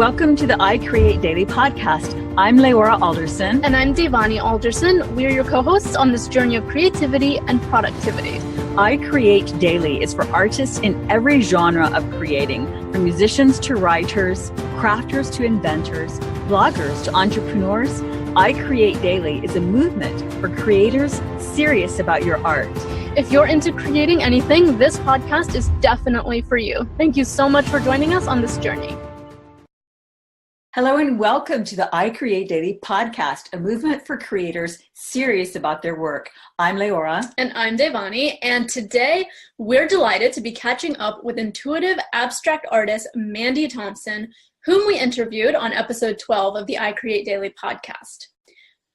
Welcome to the I Create Daily podcast. I'm Leora Alderson. And I'm Devani Alderson. We are your co-hosts on this journey of creativity and productivity. I Create Daily is for artists in every genre of creating, from musicians to writers, crafters to inventors, bloggers to entrepreneurs. I Create Daily is a movement for creators serious about your art. If you're into creating anything, this podcast is definitely for you. Thank you so much for joining us on this journey. Hello and welcome to the I Create Daily podcast, a movement for creators serious about their work. I'm Leora. And I'm Devani. And today we're delighted to be catching up with intuitive abstract artist Mandy Thompson, whom we interviewed on episode 12 of the I Create Daily podcast.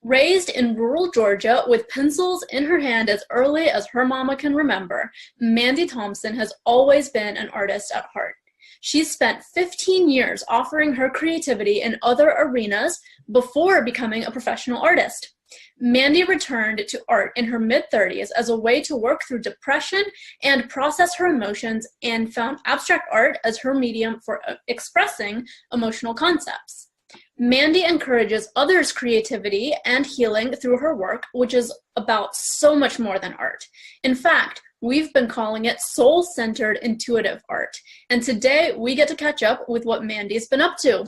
Raised in rural Georgia with pencils in her hand as early as her mama can remember, Mandy Thompson has always been an artist at heart. She's spent 15 years offering her creativity in other arenas before becoming a professional artist. Mandy returned to art in her mid-30s as a way to work through depression and process her emotions, and found abstract art as her medium for expressing emotional concepts. Mandy encourages others' creativity and healing through her work, which is about so much more than art. In fact, we've been calling it soul-centered intuitive art. And today we get to catch up with what Mandy's been up to.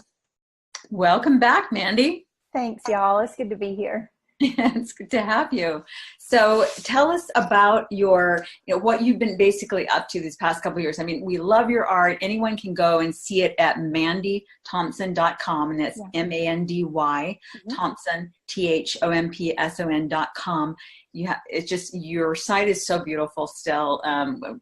Welcome back, Mandy. Thanks, y'all. It's good to be here. It's good to have you. So tell us about what you've been basically up to these past couple of years. I mean, we love your art. Anyone can go and see it at mandythompson.com, and it's Mandy Thompson, THOMPSON.com. It's just, your site is so beautiful still.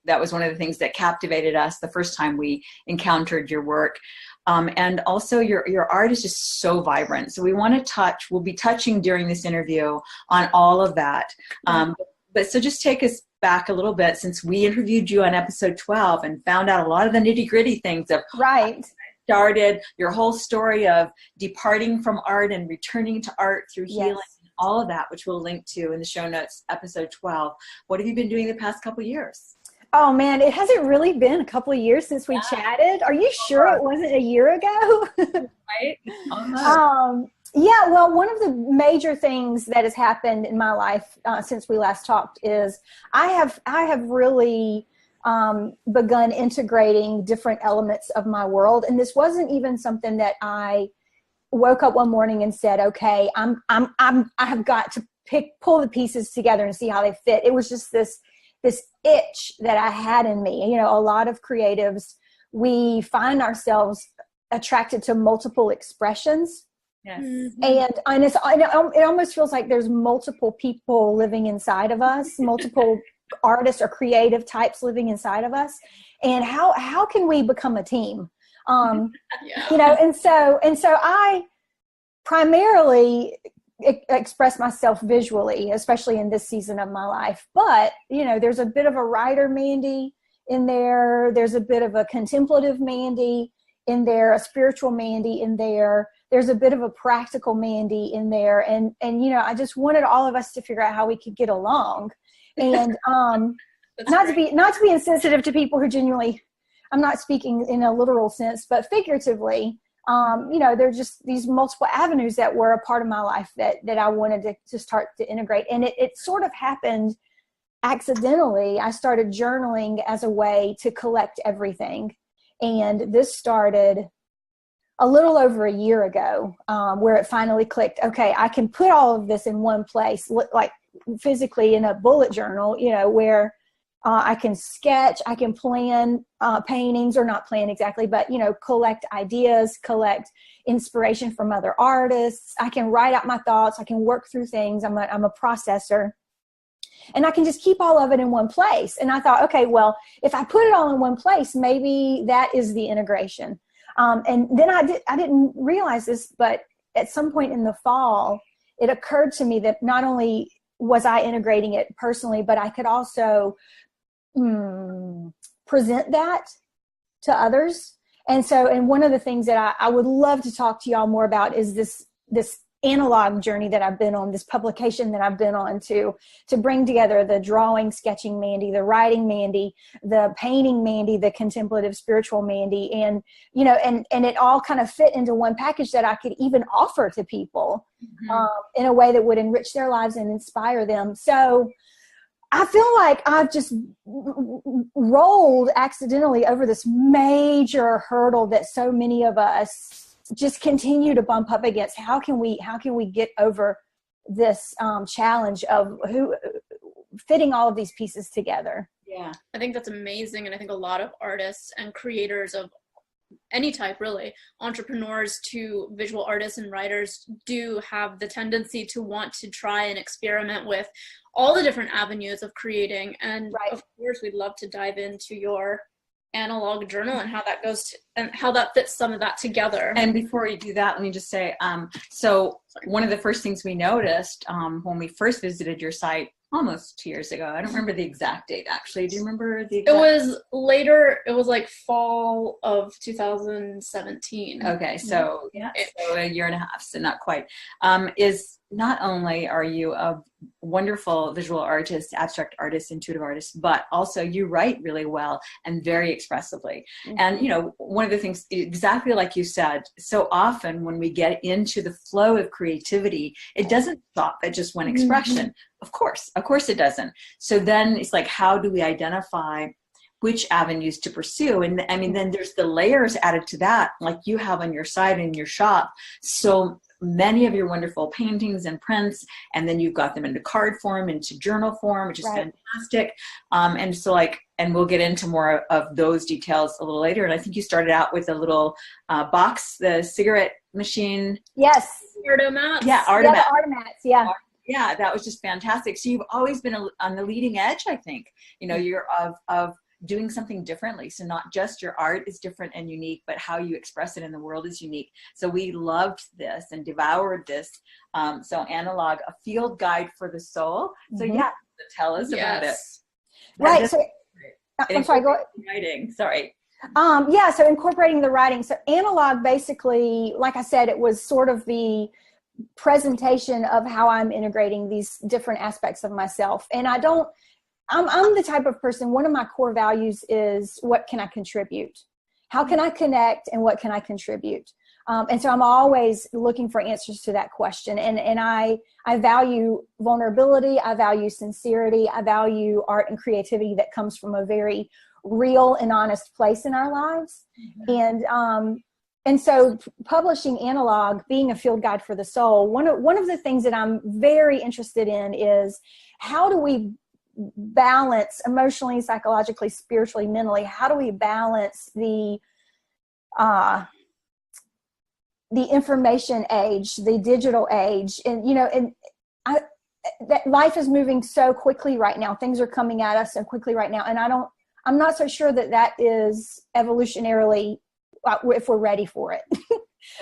That was one of the things that captivated us the first time we encountered your work. And also your art is just so vibrant. So we'll be touching during this interview on all of that. But so just take us back a little bit, since we interviewed you on episode 12 and found out a lot of the nitty gritty things of started your whole story of departing from art and returning to art through healing, all of that, which we'll link to in the show notes, episode 12. What have you been doing the past couple of years? Oh man, it hasn't really been a couple of years since we chatted. Are you sure it wasn't a year ago? Right? Yeah, well, one of the major things that has happened in my life since we last talked is I have really begun integrating different elements of my world, and this wasn't even something that I woke up one morning and said, okay, I have got to pull the pieces together and see how they fit. It was just this itch that I had in me. You know, a lot of creatives, we find ourselves attracted to multiple expressions. Yes. And it almost feels like there's multiple people living inside of us, multiple artists or creative types living inside of us. And how can we become a team? You know, and so I primarily express myself visually, especially in this season of my life. But, you know, there's a bit of a writer Mandy in there. There's a bit of a contemplative Mandy in there, a spiritual Mandy in there. There's a bit of a practical Mandy in there. And you know, I just wanted all of us to figure out how we could get along. And not to be insensitive to people who genuinely, I'm not speaking in a literal sense, but figuratively, you know, there's just these multiple avenues that were a part of my life that I wanted to start to integrate. And it sort of happened accidentally. I started journaling as a way to collect everything. And this started a little over a year ago, where it finally clicked. Okay, I can put all of this in one place, like physically in a bullet journal, you know, where I can sketch, I can plan paintings, or not plan exactly, but, you know, collect ideas, collect inspiration from other artists. I can write out my thoughts. I can work through things. I'm a processor. And I can just keep all of it in one place. And I thought, okay, well, if I put it all in one place, maybe that is the integration. And then I didn't realize this, but at some point in the fall, it occurred to me that not only was I integrating it personally, but I could also present that to others. And one of the things that I would love to talk to y'all more about is this analog journey that I've been on, this publication that I've been on to bring together the drawing, sketching Mandy, the writing Mandy, the painting Mandy, the contemplative spiritual Mandy, and it all kind of fit into one package that I could even offer to people in a way that would enrich their lives and inspire them. So I feel like I've just rolled accidentally over this major hurdle that so many of us just continue to bump up against. How can we get over this challenge of fitting all of these pieces together? Yeah, I think that's amazing. And I think a lot of artists and creators of any type, really, entrepreneurs to visual artists and writers, do have the tendency to want to try and experiment with all the different avenues of creating. And of course, we'd love to dive into your analog journal and how that goes and how that fits some of that together. And before you do that, let me just say, so one of the first things we noticed when we first visited your site almost 2 years ago, I don't remember the exact date actually. Do you remember the exact? It was later, it was like fall of 2017. Okay, so so a year and a half, so not quite. Is not only are you a wonderful visual artist, abstract artist, intuitive artist, but also you write really well and very expressively. And, one of the things, exactly like you said, so often when we get into the flow of creativity, it doesn't stop at just one expression. Of course it doesn't. So then it's like, how do we identify which avenues to pursue? And I mean, then there's the layers added to that, like you have on your site in your shop. So many of your wonderful paintings and prints, and then you've got them into card form, into journal form, which is fantastic. And so and we'll get into more of those details a little later. And I think you started out with a little box, the cigarette machine. Yes. Artomats. Yeah, Artomats. Yeah. Yeah, that was just fantastic. So you've always been on the leading edge, I think. You're of doing something differently. So not just your art is different and unique, but how you express it in the world is unique. So we loved this and devoured this. So Analog, a field guide for the soul. So tell us about it. Right. So I'm sorry, go ahead. Writing. Sorry. So incorporating the writing. So Analog, basically, like I said, it was sort of the presentation of how I'm integrating these different aspects of myself. And I'm the type of person, one of my core values is, what can I contribute? How can I connect, and what can I contribute? And so I'm always looking for answers to that question. And I value vulnerability. I value sincerity. I value art and creativity that comes from a very real and honest place in our lives. And so publishing Analog, being a field guide for the soul, one of the things that I'm very interested in is, how do we balance emotionally, psychologically, spiritually, mentally? How do we balance the information age, the digital age? And that life is moving so quickly right now. Things are coming at us so quickly right now, and I'm not so sure that is evolutionarily, if we're ready for it.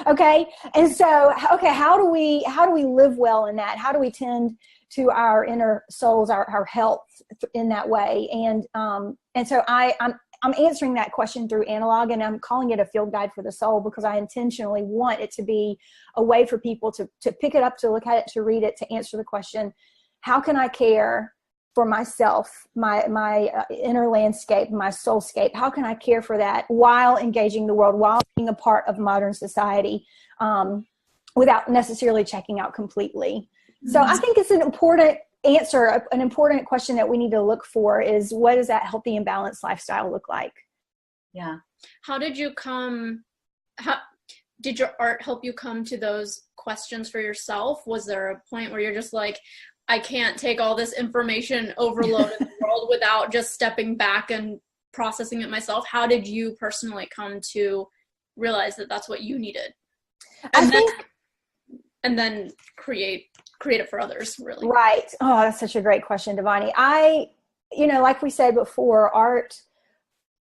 Okay. And so, how do we live well in that? How do we tend to our inner souls, our health in that way? And so I'm answering that question through Analog, and I'm calling it a field guide for the soul, because I intentionally want it to be a way for people to pick it up, to look at it, to read it, to answer the question, how can I care for myself, my inner landscape, my soulscape? How can I care for that while engaging the world, while being a part of modern society, without necessarily checking out completely? So I think it's an important answer, an important question that we need to look for is, what does that healthy and balanced lifestyle look like? Yeah. Did your art help you come to those questions for yourself? Was there a point where you're just like, I can't take all this information overload in the world without just stepping back and processing it myself? How did you personally come to realize that that's what you needed? And then create it for others, really. Right. Oh, that's such a great question, Devani. Like we said before, art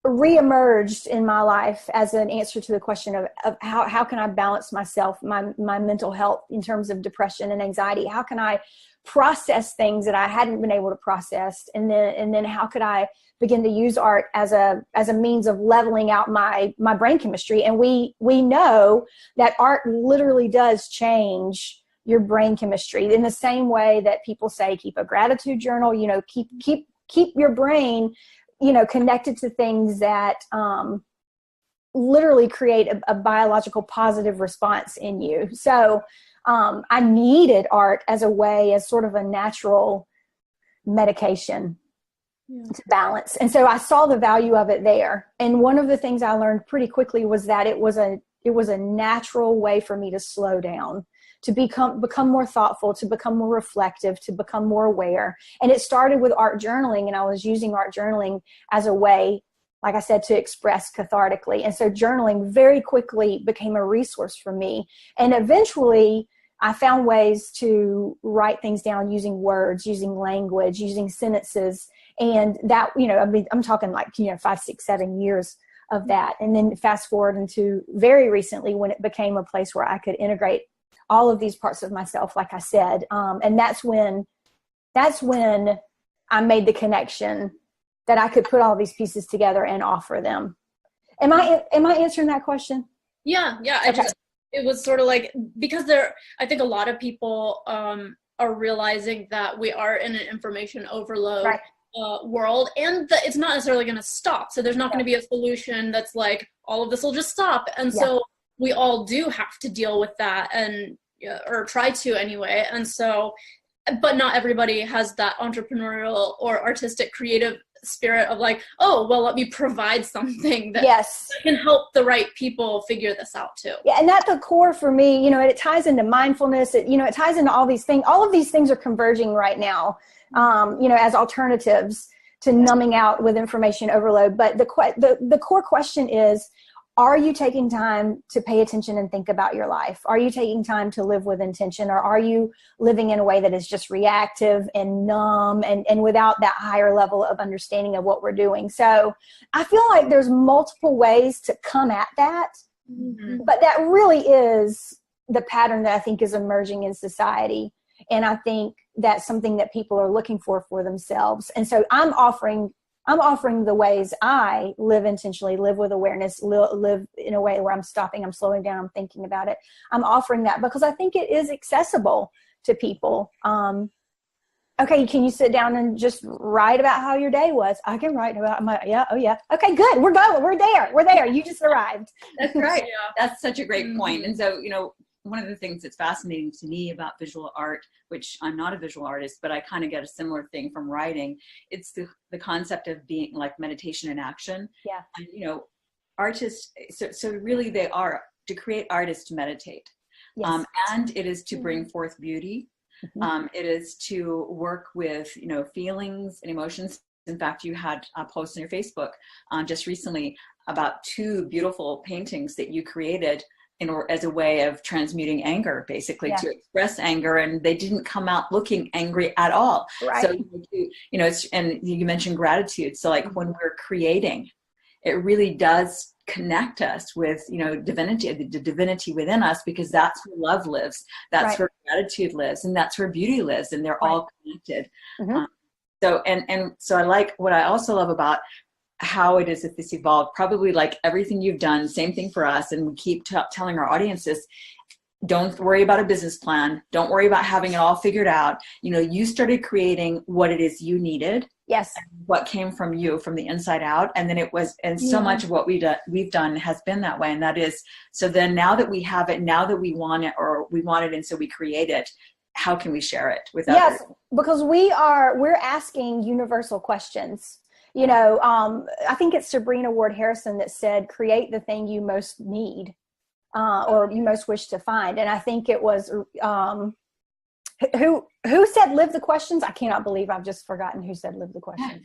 reemerged in my life as an answer to the question of how can I balance myself, my mental health in terms of depression and anxiety? How can I process things that I hadn't been able to process? And then how could I begin to use art as a means of leveling out my brain chemistry? And we know that art literally does change your brain chemistry. In the same way that people say, keep a gratitude journal, you know, keep your brain, you know, connected to things that literally create a biological positive response in you. So I needed art as a way, as sort of a natural medication to balance. And so I saw the value of it there. And one of the things I learned pretty quickly was that it was a natural way for me to slow down, to become more thoughtful, to become more reflective, to become more aware. And it started with art journaling, and I was using art journaling as a way, like I said, to express cathartically. And so journaling very quickly became a resource for me. And eventually I found ways to write things down using words, using language, using sentences. And that, you know, I mean, I'm talking like, you know, 5, 6, 7 years of that. And then fast forward into very recently when it became a place where I could integrate all of these parts of myself, like I said. And that's when I made the connection that I could put all these pieces together and offer them. Am I answering that question? Yeah. Okay. It was sort of like, because I think a lot of people are realizing that we are in an information overload world, and that it's not necessarily going to stop. So there's not going to be a solution that's like, all of this will just stop. And so we all do have to deal with that, and or try to anyway. And so, but not everybody has that entrepreneurial or artistic creative spirit of like, oh, well, let me provide something that can help the right people figure this out too. Yeah, and at the core for me, you know, it ties into mindfulness. It ties into all these things. All of these things are converging right now, you know, as alternatives to numbing out with information overload. But the core question is, are you taking time to pay attention and think about your life? Are you taking time to live with intention, or are you living in a way that is just reactive and numb and without that higher level of understanding of what we're doing? So I feel like there's multiple ways to come at that, but that really is the pattern that I think is emerging in society. And I think that's something that people are looking for themselves. And so I'm offering the ways I live intentionally, live with awareness, live in a way where I'm stopping, I'm slowing down, I'm thinking about it. I'm offering that because I think it is accessible to people. Okay, can you sit down and just write about how your day was? I can write about Okay, good. We're going. We're there. You just arrived. That's right. That's such a great point. And so, you know, one of the things that's fascinating to me about visual art, which I'm not a visual artist, but I kind of get a similar thing from writing. It's the concept of being like meditation in action. Yeah. And, you know, artists, so really they are, to create art is to meditate. Yes. And it is to bring forth beauty. It is to work with, you know, feelings and emotions. In fact, you had a post on your Facebook just recently about 2 beautiful paintings that you created as a way of transmuting anger, basically, to express anger, and they didn't come out looking angry at all. Right. So, you know, and you mentioned gratitude. So like when we're creating, it really does connect us with, you know, divinity, the divinity within us, because that's where love lives. That's where gratitude lives, and that's where beauty lives, and they're all connected. So I like, what I also love about how it is that this evolved, probably like everything you've done, same thing for us. And we keep telling our audiences, don't worry about a business plan. Don't worry about having it all figured out. You know, you started creating what it is you needed. Yes. What came from you, from the inside out. And then it was, and so much of what we've done has been that way. And that is, so then now that we have it, now that we want it, or we want it, and so we create it, how can we share it with others? Yes, because we're asking universal questions. You know, I think it's Sabrina Ward Harrison that said, create the thing you most need or you most wish to find. And I think it was, who said live the questions? I cannot believe I've just forgotten who said live the questions.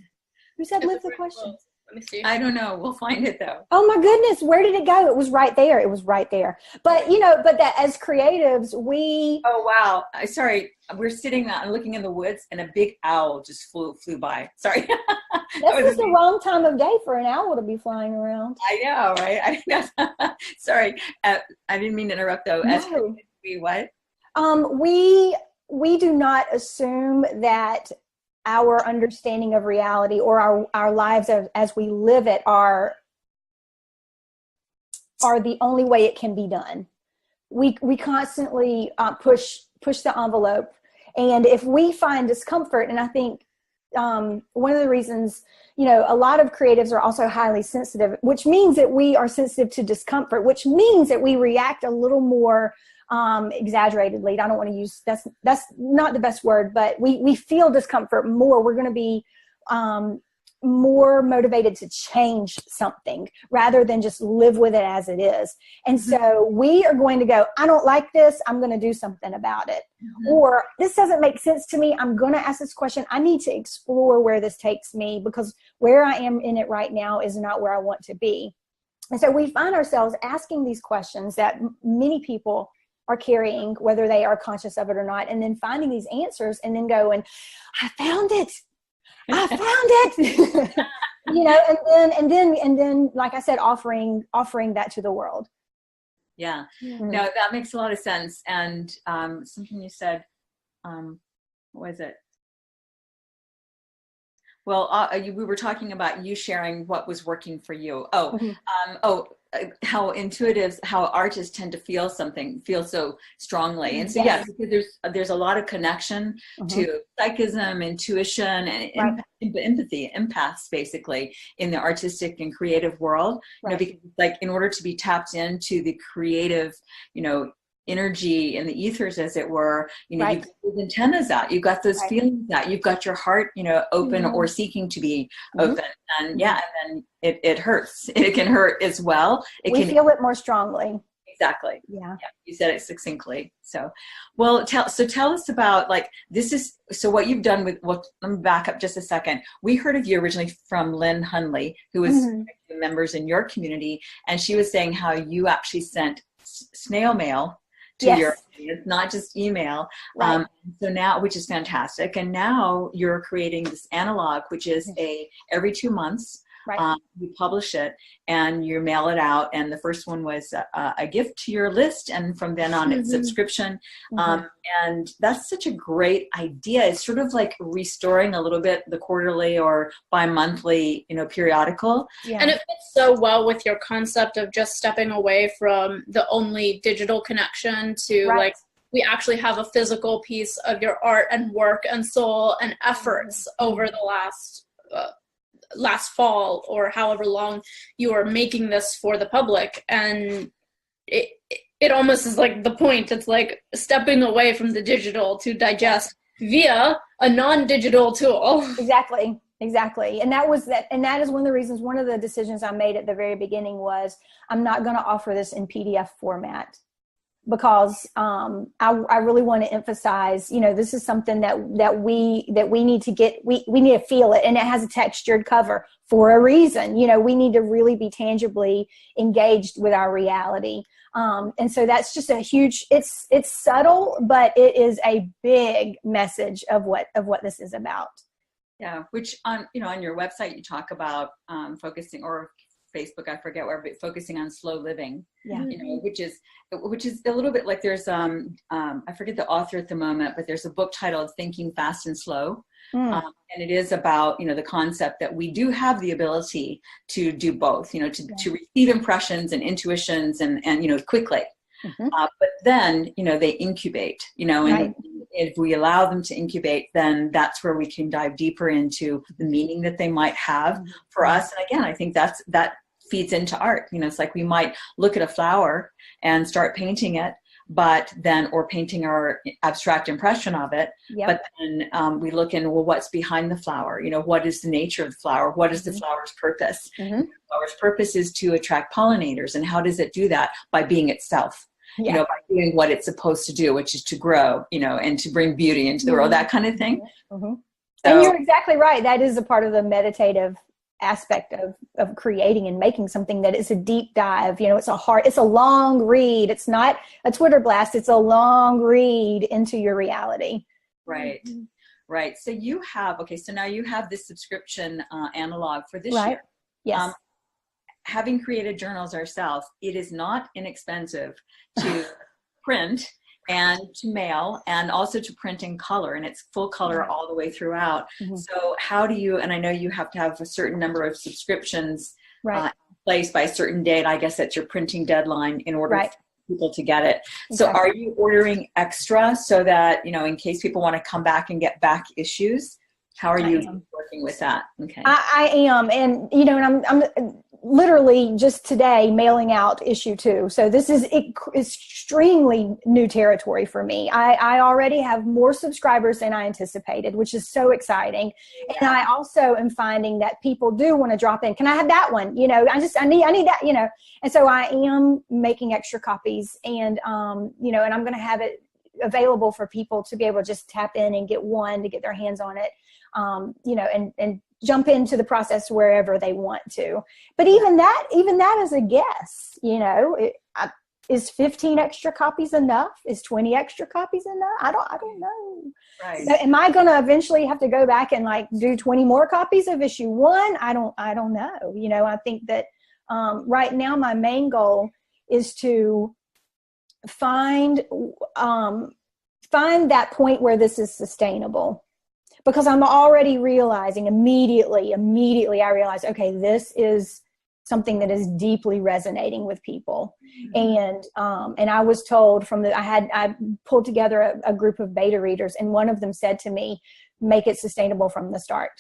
Who said live the questions? Let me see. I don't know. We'll find it though. Oh my goodness. Where did it go? It was right there. But, you know, but that as creatives, oh, wow. Sorry. We're sitting and looking in the woods, and a big owl just flew by. Sorry. This is the wrong time of day for an owl to be flying around. I know, right? I know. Sorry. I didn't mean to interrupt though. No. What? We do not assume that our understanding of reality or our lives as we live it are the only way it can be done. We constantly push push the envelope. And if we find discomfort, and I think one of the reasons, a lot of creatives are also highly sensitive, which means that we are sensitive to discomfort, which means that we react a little more exaggeratedly. I don't want to use, that's not the best word, but we feel discomfort more. We're going to be more motivated to change something rather than just live with it as it is. And so we are going to go, I don't like this, I'm going to do something about it. Or this doesn't make sense to me, I'm going to ask this question. I need to explore where this takes me, because where I am in it right now is not where I want to be. And so we find ourselves asking these questions that many people are carrying, whether they are conscious of it or not, and then finding these answers and then going, I found it. I found it. And then, like I said, offering that to the world. Yeah. No, that makes a lot of sense. And something you said, what was it? Well, we were talking about you sharing what was working for you. How intuitives, how artists tend to feel so strongly. And so, because there's a lot of connection to psychism, intuition, and empathy, empaths, basically, in the artistic and creative world. Because in order to be tapped into the creative, energy in the ethers, as it were, you've got those antennas out, you've got those feelings out, you've got your heart, open or seeking to be open. And and then it hurts. It can hurt as well. We feel it more strongly. Exactly. Yeah. You said it succinctly. So, well, tell us about what you've done with, let me back up just a second. We heard of you originally from Lynn Hunley, who was members in your community. And she was saying how you actually sent snail mail to your audience, not just email. So now, which is fantastic. And now you're creating this analog, which is every 2 months, you publish it and you mail it out. And the first one was a gift to your list. And from then on, it's subscription. And that's such a great idea. It's sort of like restoring a little bit the quarterly or bi-monthly, periodical. Yeah. And it fits so well with your concept of just stepping away from the only digital connection to we actually have a physical piece of your art and work and soul and efforts over the last fall or however long you are making this for the public. And it almost is like the point. It's like stepping away from the digital to digest via a non-digital tool. Exactly. And that is one of the reasons, one of the decisions I made at the very beginning was I'm not going to offer this in PDF format, because I really want to emphasize, this is something that we need to get, we need to feel it, and it has a textured cover for a reason. We need to really be tangibly engaged with our reality. And so that's just a huge, it's subtle, but it is a big message of what this is about. Yeah. Which on your website, you talk about focusing, or Facebook, I forget where, but focusing on slow living, which is a little bit like there's, I forget the author at the moment, but there's a book titled Thinking Fast and Slow. And it is about, the concept that we do have the ability to do both, to receive impressions and intuitions and quickly. But then, they incubate, and if we allow them to incubate, then that's where we can dive deeper into the meaning that they might have for us. And again, I think that feeds into art. It's like we might look at a flower and start painting it, or painting our abstract impression of it. But then we look in, what's behind the flower? What is the nature of the flower? What is the flower's purpose? The flower's purpose is to attract pollinators. And how does it do that? By being itself. By doing what it's supposed to do, which is to grow, and to bring beauty into the world, that kind of thing. So, and you're exactly right. That is a part of the meditative aspect of creating and making something, that it's a deep dive. It's a long read. It's not a Twitter blast. It's a long read into your reality. Right. So you have, so now you have this subscription analog for this year. Yes. Having created journals ourselves, it is not inexpensive to print and to mail, and also to print in color, and it's full color all the way throughout. So how do you, and I know you have to have a certain number of subscriptions placed by a certain date, I guess that's your printing deadline, in order people to get it. So are you ordering extra so that, in case people want to come back and get back issues? How are you working with that? Okay. I am. And, and I'm literally just today mailing out issue 2. So this is extremely new territory for me. I already have more subscribers than I anticipated, which is so exciting. Yeah. And I also am finding that people do want to drop in. Can I have that one? I need that, And so I am making extra copies and, and I'm going to have it available for people to be able to just tap in and get one to get their hands on it. And jump into the process wherever they want to. But even that is a guess, is 15 extra copies enough? Is 20 extra copies enough? I don't know. Right. So am I going to eventually have to go back and do 20 more copies of issue 1? I don't know. I think that right now my main goal is to find that point where this is sustainable. Because I'm already realizing immediately I realize, okay, this is something that is deeply resonating with people. Mm-hmm. And I was told I pulled together a group of beta readers, and one of them said to me, make it sustainable from the start.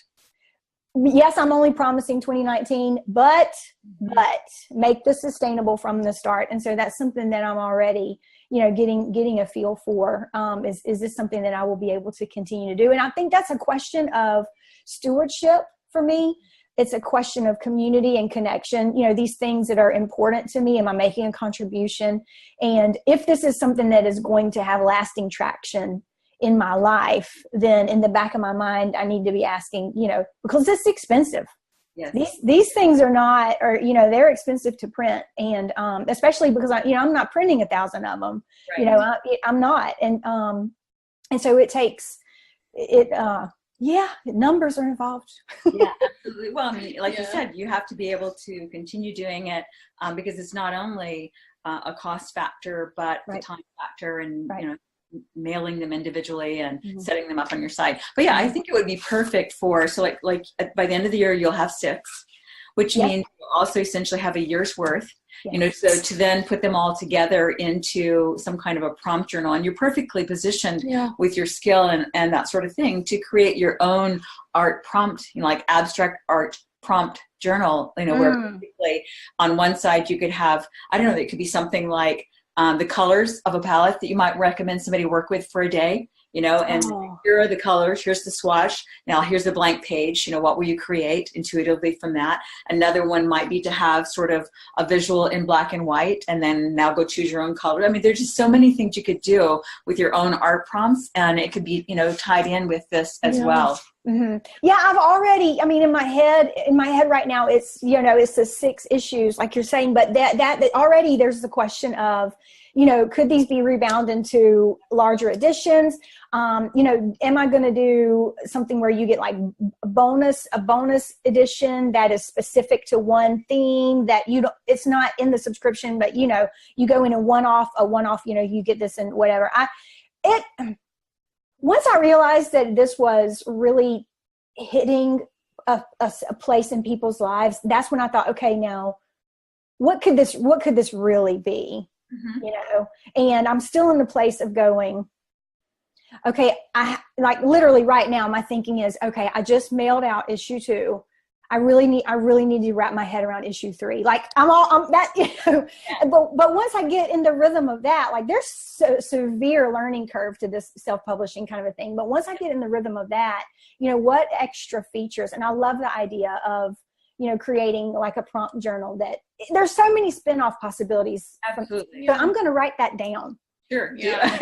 Yes, I'm only promising 2019, but make this sustainable from the start. And so that's something that I'm already, getting a feel for. Is this something that I will be able to continue to do? And I think that's a question of stewardship for me. It's a question of community and connection. These things that are important to me. Am I making a contribution? And if this is something that is going to have lasting traction in my life, then in the back of my mind, I need to be asking, because it's expensive. Yes. These things are not, they're expensive to print. And especially because I'm not printing 1,000 of them, right. I'm not. And so it takes numbers are involved. Yeah, absolutely. Well, like you said, you have to be able to continue doing it because it's not only a cost factor, but the time factor and, mailing them individually and setting them up on your site. But yeah, I think it would be perfect so like by the end of the year, you'll have 6, which means you'll also essentially have a year's worth, so to then put them all together into some kind of a prompt journal, and you're perfectly positioned with your skill and that sort of thing to create your own art prompt, like abstract art prompt journal, where basically on one side you could have, it could be something like the colors of a palette that you might recommend somebody work with for a day, and here are the colors, here's the swatch, now here's the blank page, what will you create intuitively from that? Another one might be to have sort of a visual in black and white, and then now go choose your own color. There's just so many things you could do with your own art prompts, and it could be, tied in with this as well. Mm-hmm. Yeah, I've already, in my head right now, it's, it's the 6 issues like you're saying, but that already there's the question of, could these be rebound into larger editions? Am I going to do something where you get like a bonus edition that is specific to one theme that it's not in the subscription, but you go in a one-off, you get this and whatever. Once I realized that this was really hitting a place in people's lives, that's when I thought, okay, now what could this really be? Mm-hmm. And I'm still in the place of going, okay, I like literally right now, my thinking is, okay, I just mailed out issue 2. I really need to wrap my head around issue 3. Like I'm that, but once I get in the rhythm of that, like there's so severe learning curve to this self-publishing kind of a thing. But once I get in the rhythm of that, what extra features, and I love the idea of, creating like a prompt journal that there's so many spin-off possibilities. Absolutely. So I'm going to write that down. Sure. Yeah.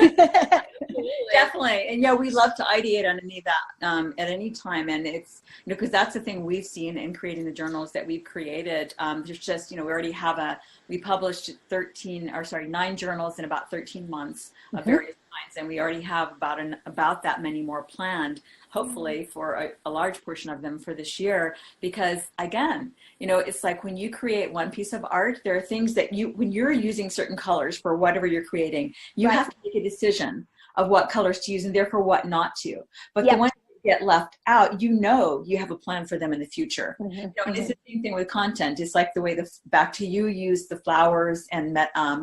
Definitely. And we love to ideate on any of that at any time. And it's, because that's the thing we've seen in creating the journals that we've created. There's just, we published 9 journals in about 13 months of various kinds. And we already have about that many more planned, hopefully for a large portion of them for this year. Because again, it's like when you create one piece of art, there are things that when you're using certain colors for whatever you're creating, you have to make a decision of what colors to use and therefore what not to. But the ones get left out, you have a plan for them in the future. And it's the same thing with content. It's like the way back to you use the flowers and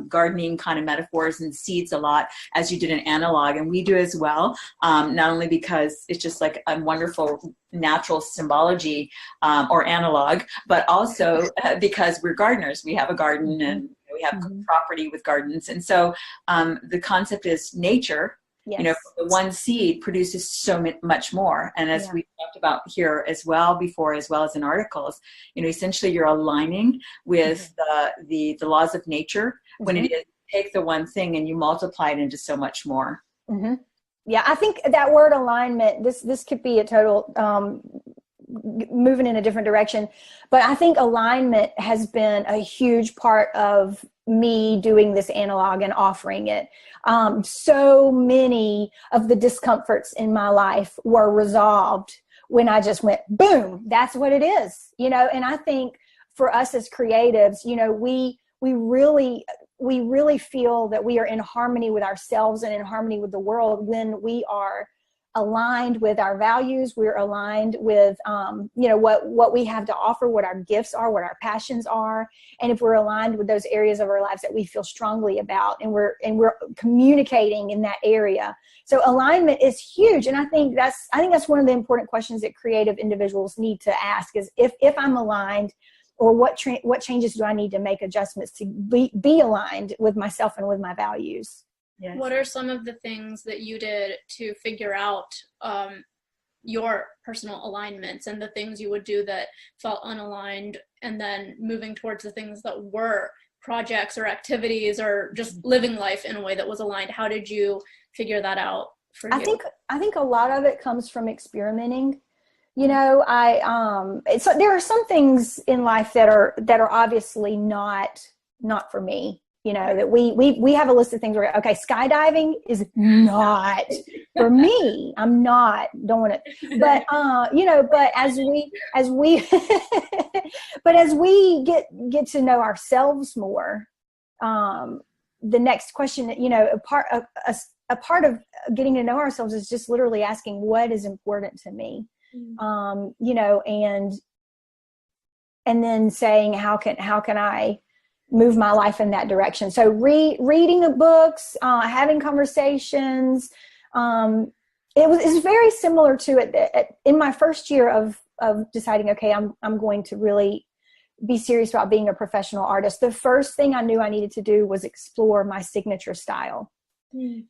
gardening kind of metaphors and seeds a lot, as you did an analog, and we do as well. Not only because it's just like a wonderful natural symbology or analog, but also because we're gardeners. We have a garden and we have property with gardens, and so the concept is nature. Yes. The one seed produces so much more. And as we talked about here as well before, as well as in articles, essentially you're aligning with the laws of nature when it is take the one thing and you multiply it into so much more. Yeah, I think that word alignment, this could be a total moving in a different direction, but I think alignment has been a huge part of me doing this analog and offering it. So many of the discomforts in my life were resolved when I just went, boom, that's what it is, and I think for us as creatives, we really feel that we are in harmony with ourselves and in harmony with the world when we are aligned with our values. We're aligned with, what we have to offer, what our gifts are, what our passions are. And if we're aligned with those areas of our lives that we feel strongly about, and we're communicating in that area. So alignment is huge. And I think that's one of the important questions that creative individuals need to ask is if I'm aligned, or what changes do I need to make adjustments to be aligned with myself and with my values? Yes. What are some of the things that you did to figure out your personal alignments and the things you would do that felt unaligned, and then moving towards the things that were projects or activities or just living life in a way that was aligned? How did you figure that out for you? I think a lot of it comes from experimenting. There are some things in life that are obviously not for me. That we have a list of things where, okay, skydiving is not for me. I'm not doing it. But, but as we get to know ourselves more, the next question, a part of getting to know ourselves is just literally asking what is important to me. And then saying, how can I move my life in that direction? So reading the books, having conversations. It's very similar to it in my first year of deciding, okay, I'm going to really be serious about being a professional artist. The first thing I knew I needed to do was explore my signature style.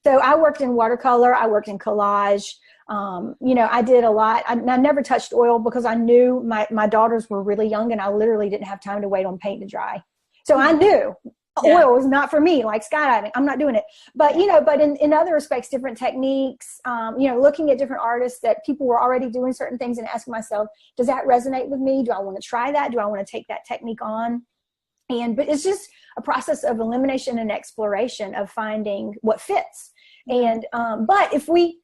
So I worked in watercolor, I worked in collage. I did a lot. I never touched oil because I knew my daughters were really young and I literally didn't have time to wait on paint to dry. So I knew oil was not for me, like skydiving. I'm not doing it. But, but in other respects, different techniques, looking at different artists that people were already doing certain things and asking myself, does that resonate with me? Do I want to try that? Do I want to take that technique on? But it's just a process of elimination and exploration of finding what fits. And, but if we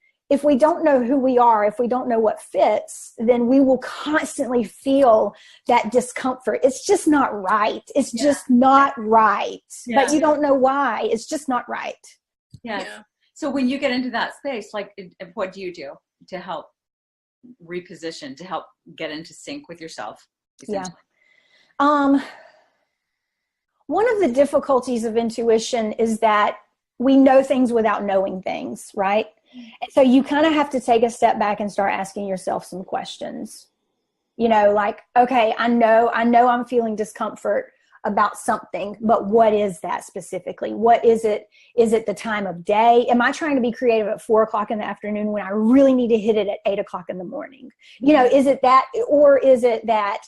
don't know who we are, if we don't know what fits, then we will constantly feel that discomfort. It's just not right. It's just not right. Yeah. But you don't know why. It's just not right. Yes. Yeah. So when you get into that space, what do you do to help reposition, to help get into sync with yourself? Yeah. One of the difficulties of intuition is that we know things without knowing things, right? And so you kind of have to take a step back and start asking yourself some questions. Okay, I know I'm feeling discomfort about something, but what is that specifically? What is it? Is it the time of day? Am I trying to be creative at 4:00 in the afternoon when I really need to hit it at 8:00 in the morning? Is it that, or is it that,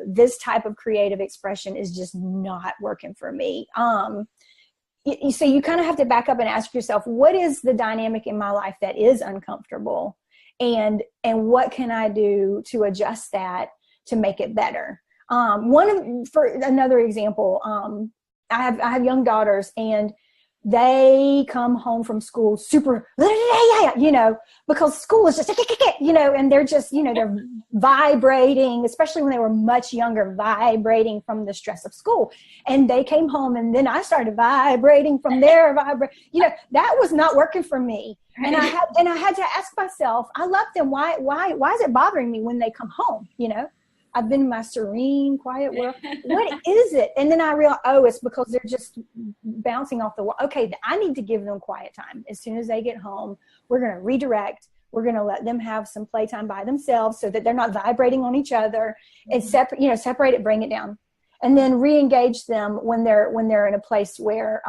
this type of creative expression is just not working for me? So you kind of have to back up and ask yourself, what is the dynamic in my life that is uncomfortable? And what can I do to adjust that to make it better? For another example, I have young daughters, and they come home from school super, because school is just, and they're just, they're vibrating, especially when they were much younger, vibrating from the stress of school. And they came home, and then I started vibrating from there, that was not working for me. And I had to ask myself, I love them. Why is it bothering me when they come home? I've been in my serene, quiet world. What is it? And then I realized, it's because they're just bouncing off the wall. Okay, I need to give them quiet time. As soon as they get home, we're going to redirect. We're going to let them have some playtime by themselves so that they're not vibrating on each other. And separate it, bring it down. And then re-engage them when they're in a place where,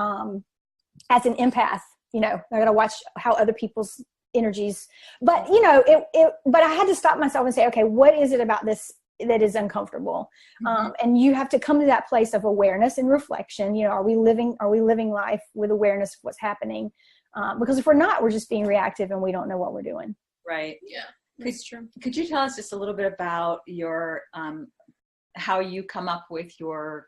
as an empath, I got to watch how other people's energies, but but I had to stop myself and say, okay, what is it about this that is uncomfortable? And you have to come to that place of awareness and reflection. Are we living life with awareness of what's happening? Because if we're not, we're just being reactive and we don't know what we're doing. Right. Yeah, that's true. Could you tell us just a little bit about your, how you come up with your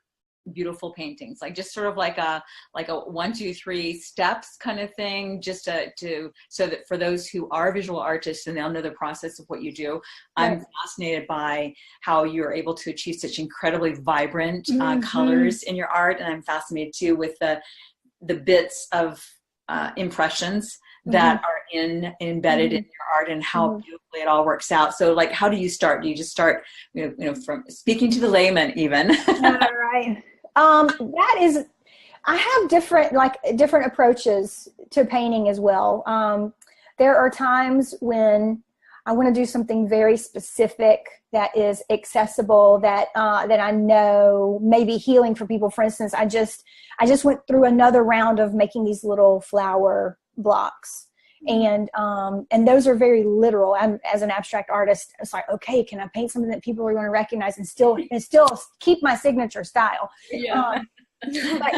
beautiful paintings, like just sort of like a 1, 2, 3 steps kind of thing, just so that for those who are visual artists and they'll know the process of what you do. Right. I'm fascinated by how you're able to achieve such incredibly vibrant colors in your art, and I'm fascinated too with the bits of impressions that are embedded in your art and how beautifully it all works out. So like, how do you start? Do you just start, from speaking to the layman even? Right. That is, I have different approaches to painting as well. There are times when I want to do something very specific that is accessible, that I know may be healing for people. For instance, I just went through another round of making these little flower blocks. And those are very literal. As an abstract artist, it's like, okay, can I paint something that people are going to recognize and still keep my signature style? Yeah. But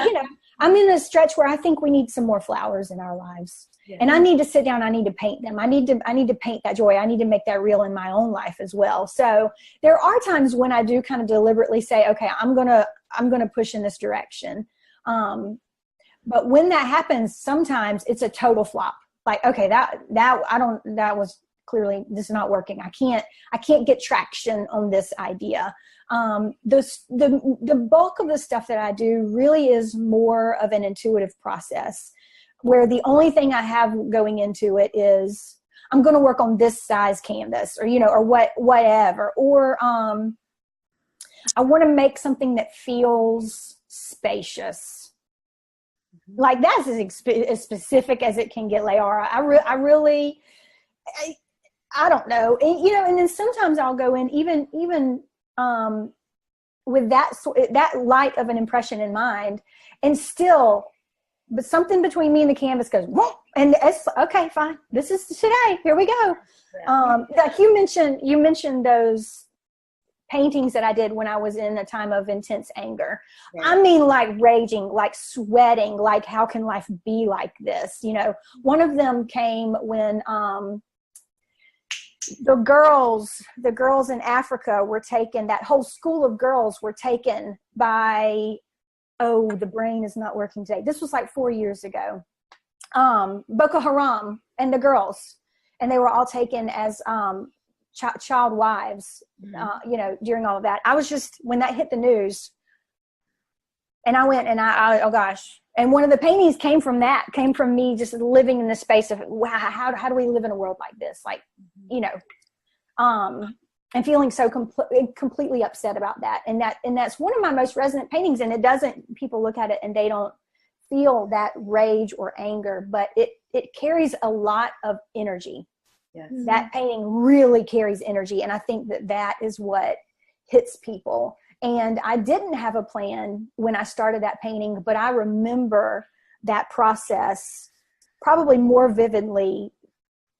I'm in a stretch where I think we need some more flowers in our lives. Yeah. And I need to sit down. I need to paint them. I need to paint that joy. I need to make that real in my own life as well. So there are times when I do kind of deliberately say, okay, I'm gonna push in this direction. But when that happens, sometimes it's a total flop. Like, okay, that was clearly, this is not working. I can't get traction on this idea. The bulk of the stuff that I do really is more of an intuitive process, where the only thing I have going into it is I'm going to work on this size canvas, or whatever, or I want to make something that feels spacious. Like, that's as specific as it can get, Layara. I don't know. And then sometimes I'll go in even with that light of an impression in mind, and still, but something between me and the canvas goes, whoa, and it's okay, fine. This is today. Here we go. Like you mentioned those paintings that I did when I was in a time of intense anger. Right. I mean, like raging, like sweating, like how can life be like this? One of them came when the girls in Africa were taken, that whole school of girls were taken by, the brain is not working today. This was like 4 years ago. Boko Haram and the girls, and they were all taken as child wives, during all of that. I was just, when that hit the news, and I went and I oh gosh. And one of the paintings came from me just living in the space of, wow, how do we live in a world like this? Like, and feeling so completely upset about that. And that's one of my most resonant paintings. And people look at it and they don't feel that rage or anger, but it carries a lot of energy. Yes. That painting really carries energy. And I think that is what hits people. And I didn't have a plan when I started that painting, but I remember that process probably more vividly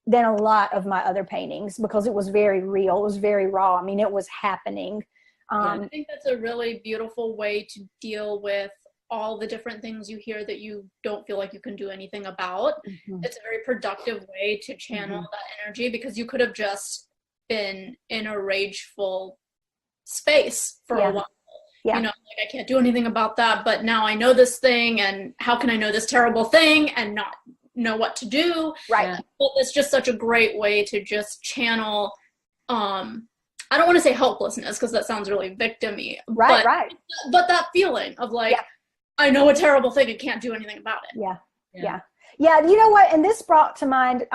than a lot of my other paintings, because it was very real. It was very raw. I mean, it was happening. I think that's a really beautiful way to deal with all the different things you hear that you don't feel like you can do anything about. Mm-hmm. It's a very productive way to channel that energy, because you could have just been in a rageful space for a while. Yeah. Like, I can't do anything about that, but now I know this thing, and how can I know this terrible thing and not know what to do? Right. But it's just such a great way to just channel, I don't want to say helplessness, because that sounds really victim-y. Right. But that feeling of like, I know a terrible thing and can't do anything about it. Yeah. Yeah, you know what? And this brought to mind,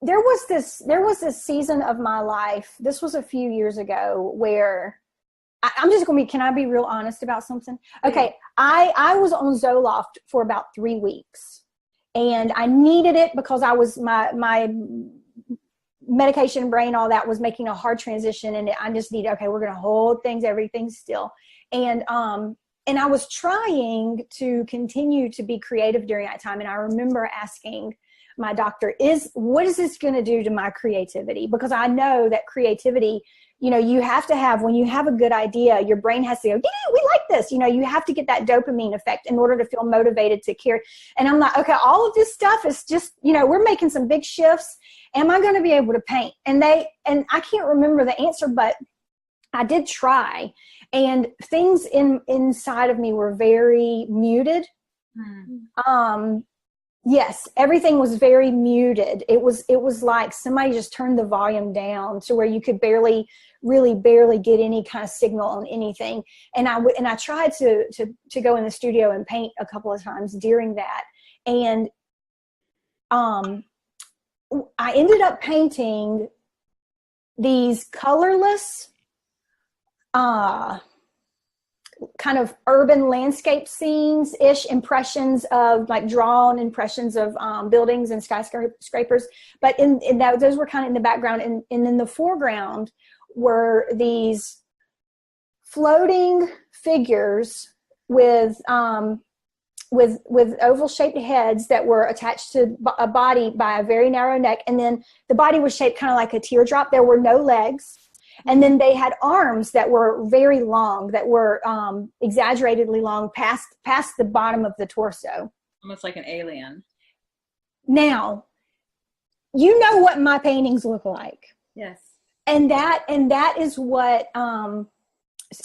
there was this season of my life. This was a few years ago where I'm just going to be, can I be real honest about something? Okay. I was on Zoloft for about 3 weeks, and I needed it because I was, my medication, brain, all that was making a hard transition. And I just needed, okay, we're going to hold everything still. And I was trying to continue to be creative during that time. And I remember asking my doctor, what is this going to do to my creativity? Because I know that creativity, you have to have, when you have a good idea, your brain has to go, yeah, we like this. You have to get that dopamine effect in order to feel motivated to carry. And I'm like, okay, all of this stuff is just, we're making some big shifts. Am I going to be able to paint? And I can't remember the answer, but I did try. And things inside of me were very muted. Yes, everything was very muted. It was like somebody just turned the volume down to where you could barely get any kind of signal on anything. And I tried to go in the studio and paint a couple of times during that. And I ended up painting these colorless kind of urban landscape scenes-ish, impressions of, like, drawn impressions of buildings and skyscrapers. But in that, those were kind of in the background. And in the foreground were these floating figures with oval-shaped heads that were attached to a body by a very narrow neck. And then the body was shaped kind of like a teardrop. There were no legs. And then they had arms that were very long, that were exaggeratedly long past the bottom of the torso. Almost like an alien. Now, you know what my paintings look like. Yes. And that is what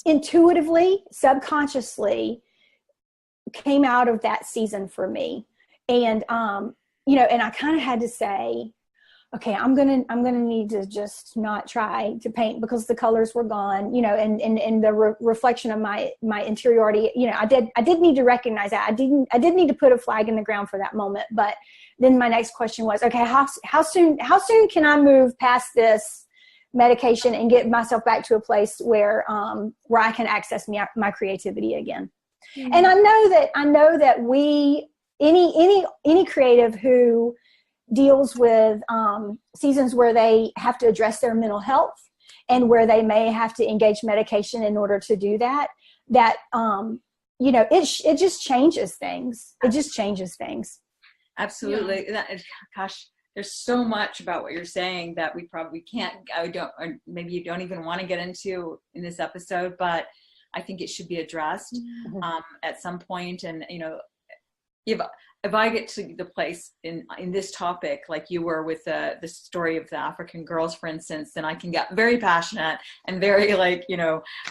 intuitively, subconsciously came out of that season for me. And, and I kind of had to say, okay, I'm gonna need to just not try to paint because the colors were gone, and the reflection of my interiority. I did need to recognize that. I did need to put a flag in the ground for that moment. But then my next question was, okay, how soon can I move past this medication and get myself back to a place where I can access my creativity again? Mm-hmm. And I know that any creative who deals with seasons where they have to address their mental health and where they may have to engage medication in order to do that, it just changes things. It just changes things. Absolutely. Yeah. Gosh, there's so much about what you're saying that we probably can't, or maybe you don't even want to get into in this episode, but I think it should be addressed at some point. And, if I get to the place in this topic, like you were with the story of the African girls, for instance, then I can get very passionate and very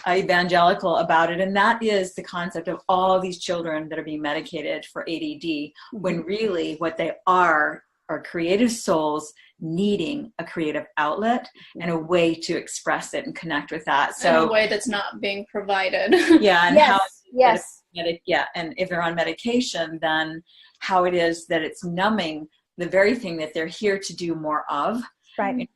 evangelical about it. And that is the concept of all these children that are being medicated for ADD, when really what they are creative souls needing a creative outlet and a way to express it and connect with that. So in a way that's not being provided. Yeah. And yes. And if they're on medication, then how it is that it's numbing the very thing that they're here to do more of. Right.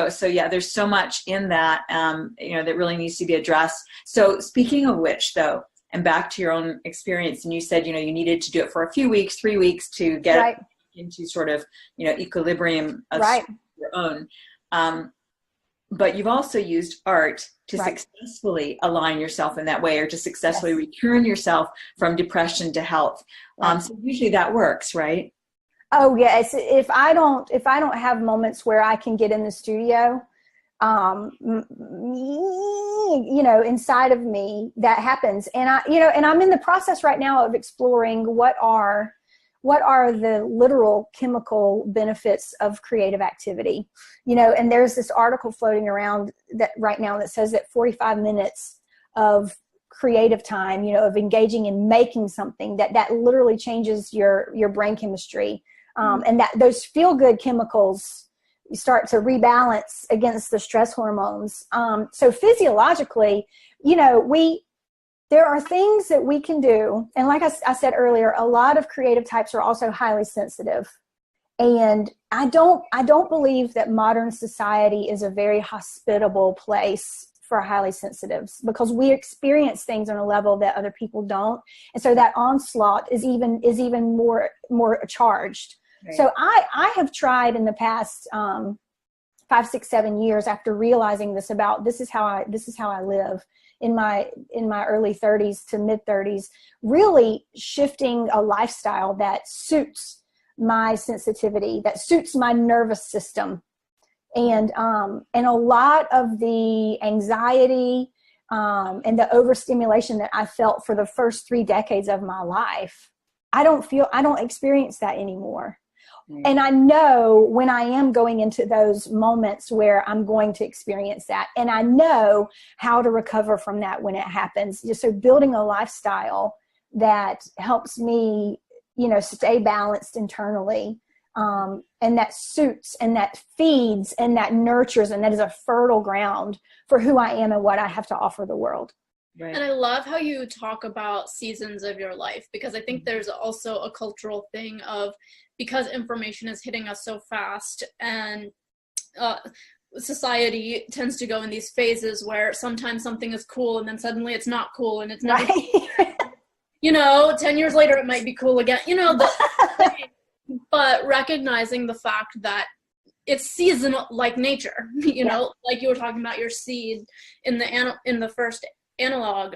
So yeah, there's so much in that, that really needs to be addressed. So speaking of which, though, and back to your own experience, and you said, you needed to do it for a few weeks, 3 weeks to get it into sort of, equilibrium of your own. But you've also used art to successfully align yourself in that way, or to successfully return yourself from depression to health. So usually that works, right? Oh yes. If I don't have moments where I can get in the studio, inside of me, that happens. And I'm in the process right now of exploring what are the literal chemical benefits of creative activity, and there's this article floating around that right now that says that 45 minutes of creative time, of engaging in making something, that literally changes your brain chemistry. And that those feel good chemicals start to rebalance against the stress hormones. So physiologically, there are things that we can do. And like I said earlier, a lot of creative types are also highly sensitive. And I don't believe that modern society is a very hospitable place for highly sensitives, because we experience things on a level that other people don't. And so that onslaught is even more charged. Right. So I have tried in the past 5, 6, 7 years, after realizing this is how I live in my early 30s to mid 30s, really shifting a lifestyle that suits my sensitivity, that suits my nervous system. And a lot of the anxiety and the overstimulation that I felt for the first 3 decades of my life, I don't experience that anymore. Mm. And I know when I am going into those moments where I'm going to experience that, and I know how to recover from that when it happens. So building a lifestyle that helps me, stay balanced internally. And that suits and that feeds and that nurtures, and that is a fertile ground for who I am and what I have to offer the world. Right. And I love how you talk about seasons of your life, because I think there's also a cultural thing of, because information is hitting us so fast, and society tends to go in these phases where sometimes something is cool and then suddenly it's not cool, and it's never, right. 10 years later it might be cool again, but recognizing the fact that it's seasonal, like nature, like you were talking about your seed in the first analog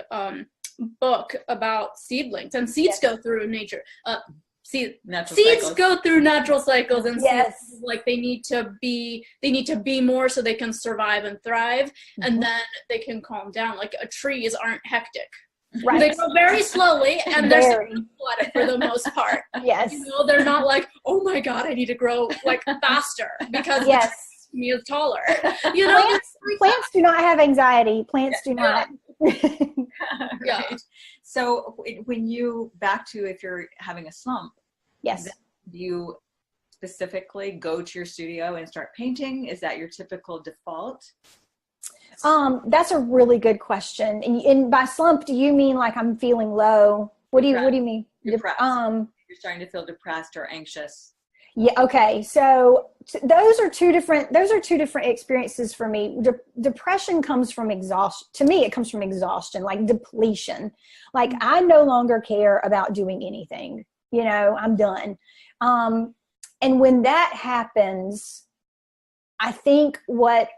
book about seedlings, and seeds go through nature. Seeds go through natural cycles, and seeds, like they need to be more so they can survive and thrive, and then they can calm down. Like trees aren't hectic. Right. They grow very slowly, and they're athletic for the most part. Yes. They're not like, oh my God, I need to grow like faster because me is taller. Plants do not have anxiety. Plants do not. Yeah. So when you if you're having a slump, do you specifically go to your studio and start painting? Is that your typical default? That's a really good question. And by slump, do you mean like I'm feeling low? What do you mean? Depressed. You're starting to feel depressed or anxious. Yeah. Okay. So those are two different experiences for me. Depression comes from exhaustion. To me, it comes from exhaustion, like depletion. Like I no longer care about doing anything. I'm done. And when that happens, I think what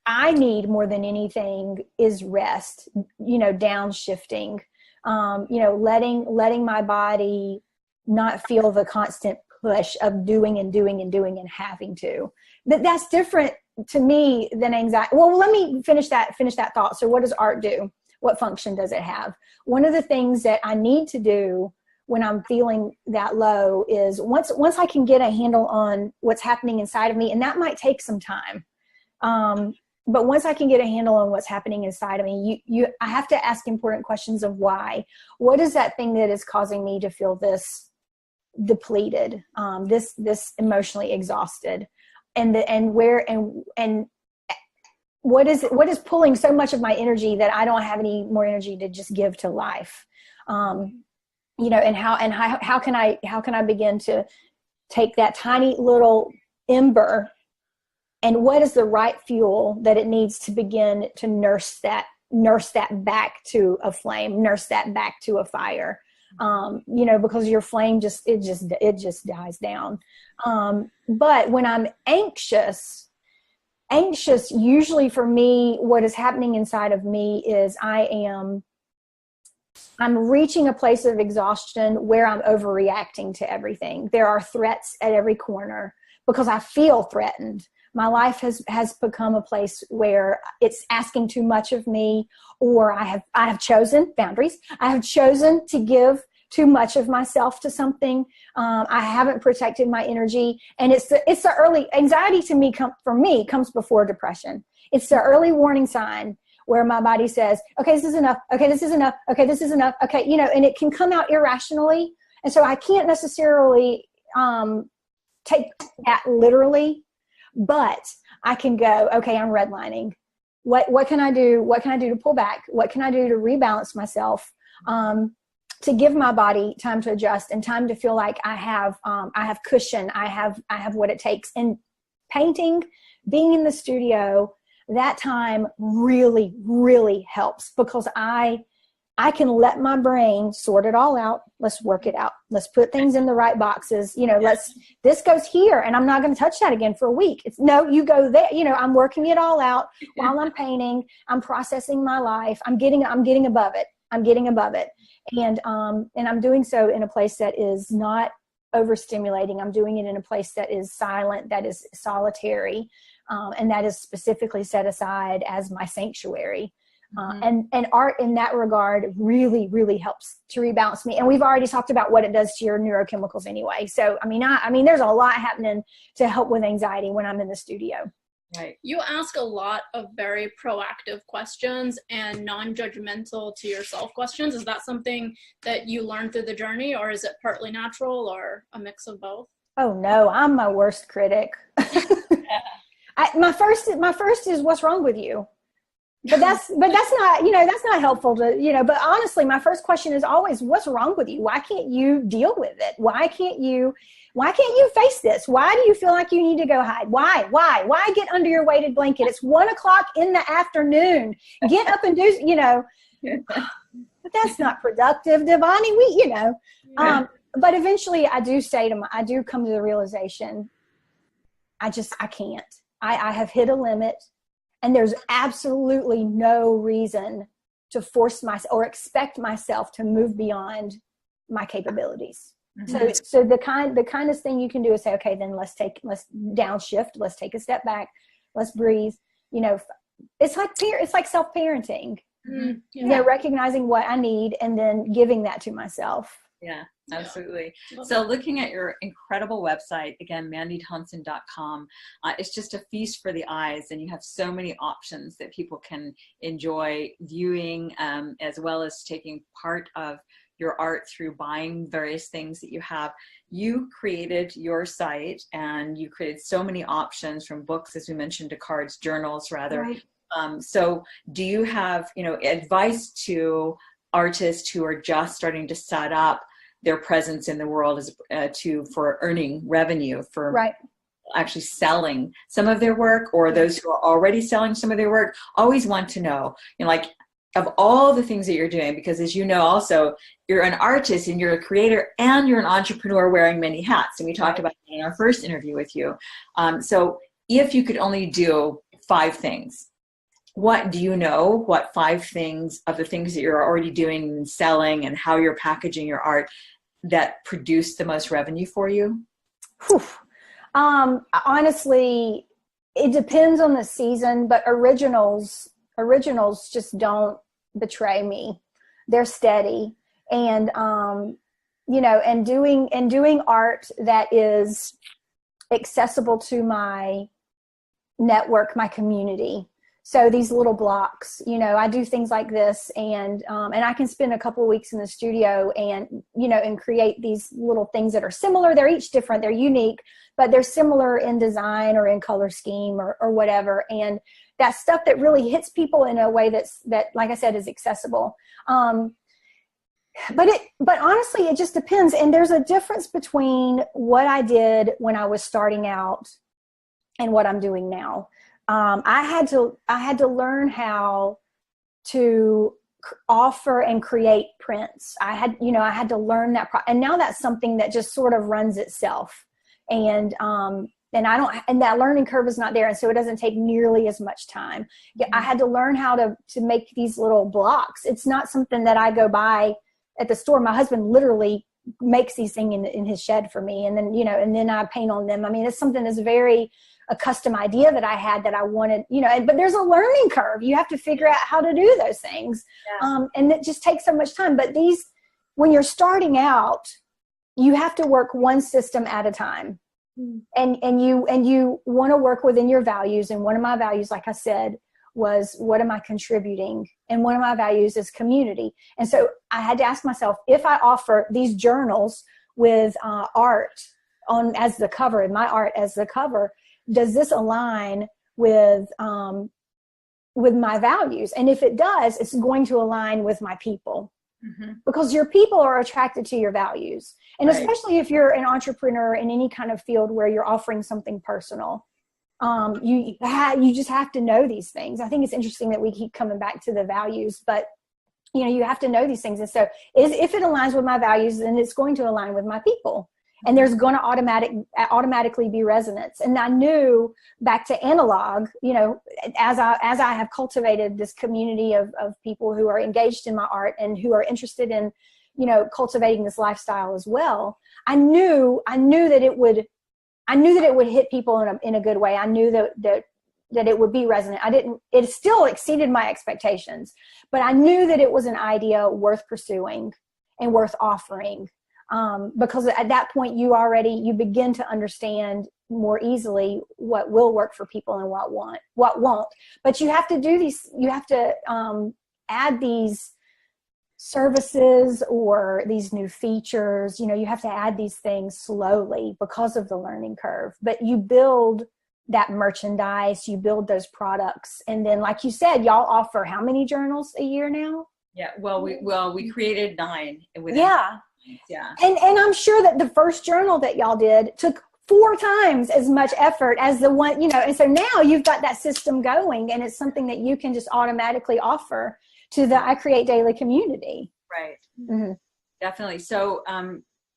I need more than anything is rest, downshifting, letting my body not feel the constant push of doing and having to. That's different to me than anxiety. Well, let me finish that thought. So what does art do? What function does it have? One of the things that I need to do when I'm feeling that low is once I can get a handle on what's happening inside of me, and that might take some time. But once I can get a handle on what's happening inside of me, I have to ask important questions of why. What is that thing that is causing me to feel this depleted, this emotionally exhausted, and what is pulling so much of my energy that I don't have any more energy to just give to life, and how can I begin to take that tiny little ember, and what is the right fuel that it needs to begin to nurse that back to a flame, nurse that back to a fire, because your flame just dies down. But when I'm anxious, usually for me, what is happening inside of me is I'm reaching a place of exhaustion where I'm overreacting to everything. There are threats at every corner because I feel threatened. My life has become a place where it's asking too much of me, or I have chosen boundaries. I have chosen to give too much of myself to something. I haven't protected my energy, and it's the early anxiety to me comes before depression. It's the early warning sign where my body says, okay, this is enough. Okay, this is enough. Okay, this is enough. Okay, and it can come out irrationally, and so I can't necessarily take that literally. But I can go, okay, I'm redlining. what can I do? What can I do to pull back? What can I do to rebalance myself? To give my body time to adjust and time to feel like I have cushion. I have what it takes. And painting, being in the studio, that time really, really helps, because I can let my brain sort it all out. Let's work it out. Let's put things in the right boxes. This goes here, and I'm not going to touch that again for a week. No, you go there. I'm working it all out while I'm painting. I'm processing my life. I'm getting above it. And I'm doing so in a place that is not overstimulating. I'm doing it in a place that is silent, that is solitary, and that is specifically set aside as my sanctuary. And art in that regard really, really helps to rebalance me. And we've already talked about what it does to your neurochemicals anyway. So, I mean, there's a lot happening to help with anxiety when I'm in the studio. Right. You ask a lot of very proactive questions and non-judgmental to yourself questions. Is that something that you learned through the journey, or is it partly natural, or a mix of both? Oh no, I'm my worst critic. My first is, what's wrong with you? But that's not, that's not helpful to, but honestly, my first question is always, what's wrong with you? Why can't you deal with it? Why can't you face this? Why do you feel like you need to go hide? Why get under your weighted blanket? It's 1:00 in the afternoon. Get up and do, but that's not productive, Devani. But eventually I do come to the realization, I can't. I have hit a limit. And there's absolutely no reason to force myself or expect myself to move beyond my capabilities. Mm-hmm. So the kindest thing you can do is say, okay, then let's downshift. Let's take a step back. Let's breathe. It's like self-parenting. Mm-hmm. Recognizing what I need and then giving that to myself. Yeah, absolutely. So looking at your incredible website, again, mandythompson.com, it's just a feast for the eyes, and you have so many options that people can enjoy viewing, as well as taking part of your art through buying various things that you have. You created your site, and you created so many options, from books, as we mentioned, to cards, journals, rather. Right. So do you have, advice to artists who are just starting to set up their presence in the world for earning revenue, for right. actually selling some of their work, or those who are already selling some of their work, always want to know, of all the things that you're doing, because as you know, also, you're an artist and you're a creator and you're an entrepreneur wearing many hats. And we talked about that in our first interview with you. So if you could only do 5 things, what do you know? What 5 things of the things that you're already doing and selling, and how you're packaging your art, that produce the most revenue for you? Honestly, it depends on the season, but originals just don't betray me. They're steady. And, and doing art that is accessible to my network, my community. So these little blocks, I do things like this, and I can spend a couple of weeks in the studio and, and create these little things that are similar. They're each different, they're unique, but they're similar in design or in color scheme or whatever. And that stuff that really hits people in a way that, like I said, is accessible. But honestly, it just depends. And there's a difference between what I did when I was starting out and what I'm doing now. I had to learn how to offer and create prints. I had to learn that, and now that's something that just sort of runs itself. And that learning curve is not there. And so it doesn't take nearly as much time. I had to learn how to make these little blocks. It's not something that I go buy at the store. My husband literally makes these things in his shed for me. And then, and then I paint on them. I mean, it's something that's a custom idea that I had that I wanted, but there's a learning curve. You have to figure out how to do those things. Yeah. And it just takes so much time. But when you're starting out, you have to work one system at a time. And you want to work within your values. And one of my values, like I said, was, what am I contributing? And one of my values is community. And so I had to ask myself, if I offer these journals with art as the cover, and my art as the cover, does this align with with my values? And if it does, it's going to align with my people, because your people are attracted to your values. And especially if you're an entrepreneur in any kind of field where you're offering something personal, you just have to know these things. I think it's interesting that we keep coming back to the values, but you have to know these things. And so if it aligns with my values, then it's going to align with my people. And there's going to automatically be resonance. And I knew, back to analog, as I have cultivated this community of people who are engaged in my art and who are interested in, cultivating this lifestyle as well. I knew that it would hit people in a good way. I knew that it would be resonant. It still exceeded my expectations, but I knew that it was an idea worth pursuing and worth offering. Because at that point you begin to understand more easily what will work for people and what won't. But you have to add these services or these new features. You have to add these things slowly because of the learning curve. But you build that merchandise, you build those products, and then, like you said, y'all offer how many journals a year now? Yeah, we created 9 within. Yeah. And I'm sure that the first journal that y'all did took 4 times as much effort as the one, and so now you've got that system going, and it's something that you can just automatically offer to the I Create Daily community. Right. Mm-hmm. Definitely. So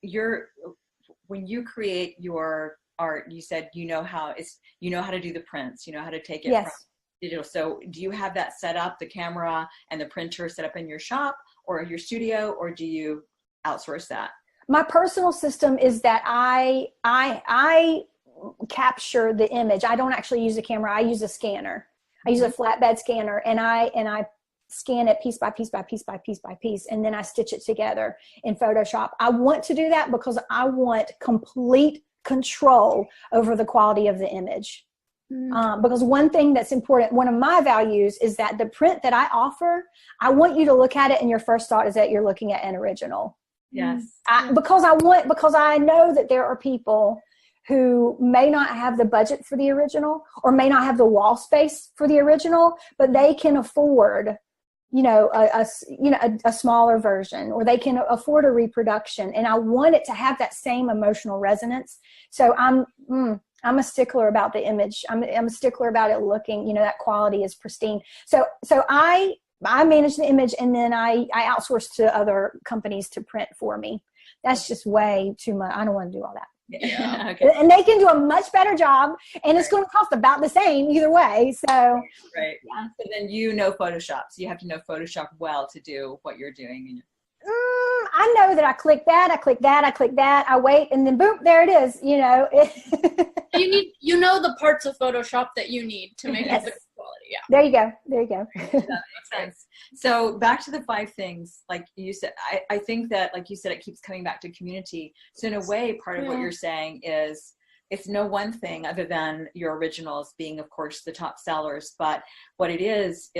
when you create your art, you said how to do the prints, how to take it from digital. So do you have that set up, the camera and the printer set up in your shop or your studio, or do you outsource that? My personal system is that I capture the image. I don't actually use a camera. I use a scanner. I use a flatbed scanner, and I scan it piece by piece by piece by piece by piece, and then I stitch it together in Photoshop. I want to do that because I want complete control over the quality of the image. Because one thing that's important, one of my values, is that the print that I offer, I want you to look at it and your first thought is that you're looking at an original. Yes. Because I know that there are people who may not have the budget for the original, or may not have the wall space for the original, but they can afford, a smaller version, or they can afford a reproduction. And I want it to have that same emotional resonance. So I'm a stickler about the image. I'm a stickler about it looking, that quality is pristine. So I manage the image, and then I outsource to other companies to print for me. That's just way too much. I don't want to do all that. Yeah. Okay. And they can do a much better job, and it's going to cost about the same either way. So right. Yeah. So then Photoshop. So you have to know Photoshop well to do what you're doing. I know that I click that, I click that, I wait, and then boom, there it is. You need, the parts of Photoshop that you need to make it the quality. Yeah. There you go. That makes sense. So back to the 5 things, like you said, I think that, like you said, it keeps coming back to community. So in a way, part of what you're saying is it's no one thing other than your originals being, of course, the top sellers. But what it is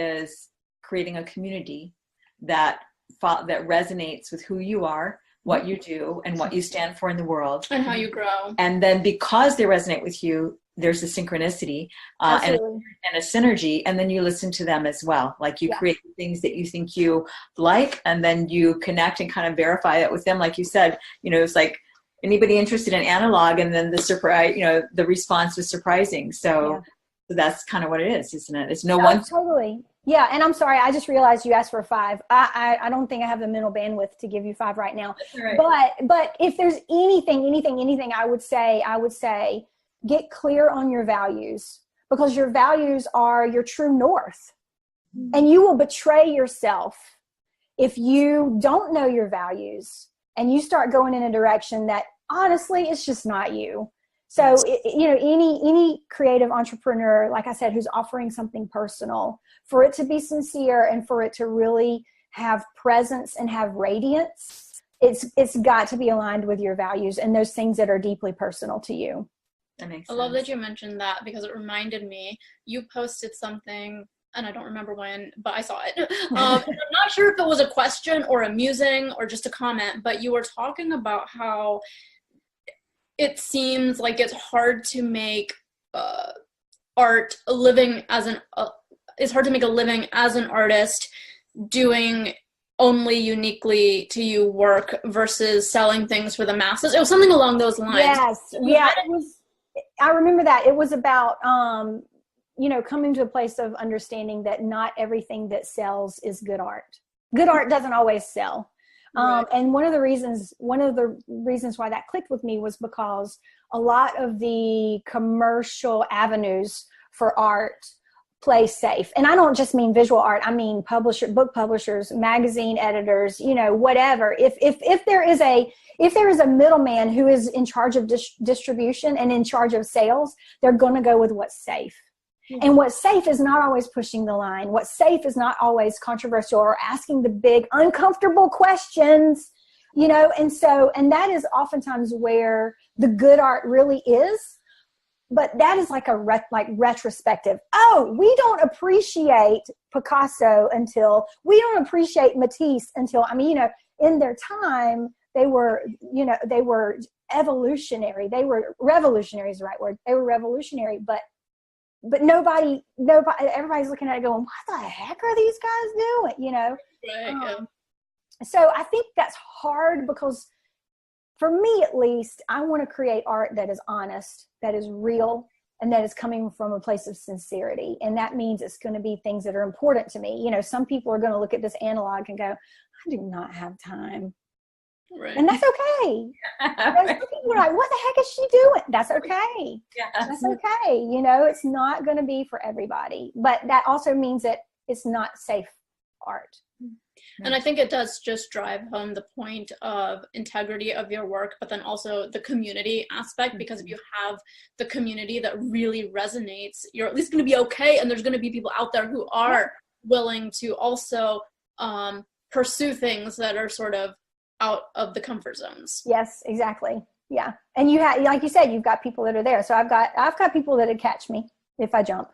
creating a community that resonates with who you are, what you do, and what you stand for in the world, and how you grow. And then because they resonate with you, there's a synchronicity and a synergy, and then you listen to them as well. Like you create things that you think you like, and then you connect and kind of verify that with them. Like you said, it's like anybody interested in analog, and then the surprise, the response was surprising. So that's kind of what it is, isn't it? It's one. Totally. Yeah, and I'm sorry, I just realized you asked for 5. I don't think I have the mental bandwidth to give you 5 right now. Right. But if there's anything I would say get clear on your values, because your values are your true north. And you will betray yourself if you don't know your values and you start going in a direction that honestly it's just not you. So, any creative entrepreneur, like I said, who's offering something personal, for it to be sincere and for it to really have presence and have radiance, it's got to be aligned with your values and those things that are deeply personal to you. That makes sense. I love that you mentioned that, because it reminded me, you posted something, and I don't remember when, but I saw it. I'm not sure if it was a question or a musing or just a comment, but you were talking about how it seems like it's hard to make art living as it's hard to make a living as an artist doing only uniquely to you work versus selling things for the masses. It was something along those lines. Yes. Yeah. It was, I remember that. It was about, coming to a place of understanding that not everything that sells is good art. Good art doesn't always sell. Right. And one of the reasons why that clicked with me was because a lot of the commercial avenues for art play safe. And I don't just mean visual art. I mean book publishers, magazine editors, whatever. If there is a middleman who is in charge of distribution and in charge of sales, they're going to go with what's safe. Mm-hmm. And what's safe is not always pushing the line. What's safe is not always controversial or asking the big uncomfortable questions, and that is oftentimes where the good art really is. But that is like retrospective. Oh, we don't appreciate Picasso until, we don't appreciate Matisse until, in their time, they were evolutionary. They were revolutionary is the right word. They were revolutionary, but nobody, everybody's looking at it going, what the heck are these guys doing? Right, So I think that's hard because for me, at least, I want to create art that is honest, that is real, and that is coming from a place of sincerity. And that means it's going to be things that are important to me. Some people are going to look at this analog and go, I do not have time. Right. And that's okay. Some people are like, what the heck is she doing? That's okay. Yeah. That's okay. It's not going to be for everybody. But that also means that it's not safe art. And I think it does just drive home the point of integrity of your work, but then also the community aspect, because if you have the community that really resonates, you're at least going to be okay. And there's going to be people out there who are willing to also pursue things that are sort of out of the comfort zones. Yes, exactly. Yeah. And you have, like you said, you've got people that are there. So I've got people that'd catch me if I jump.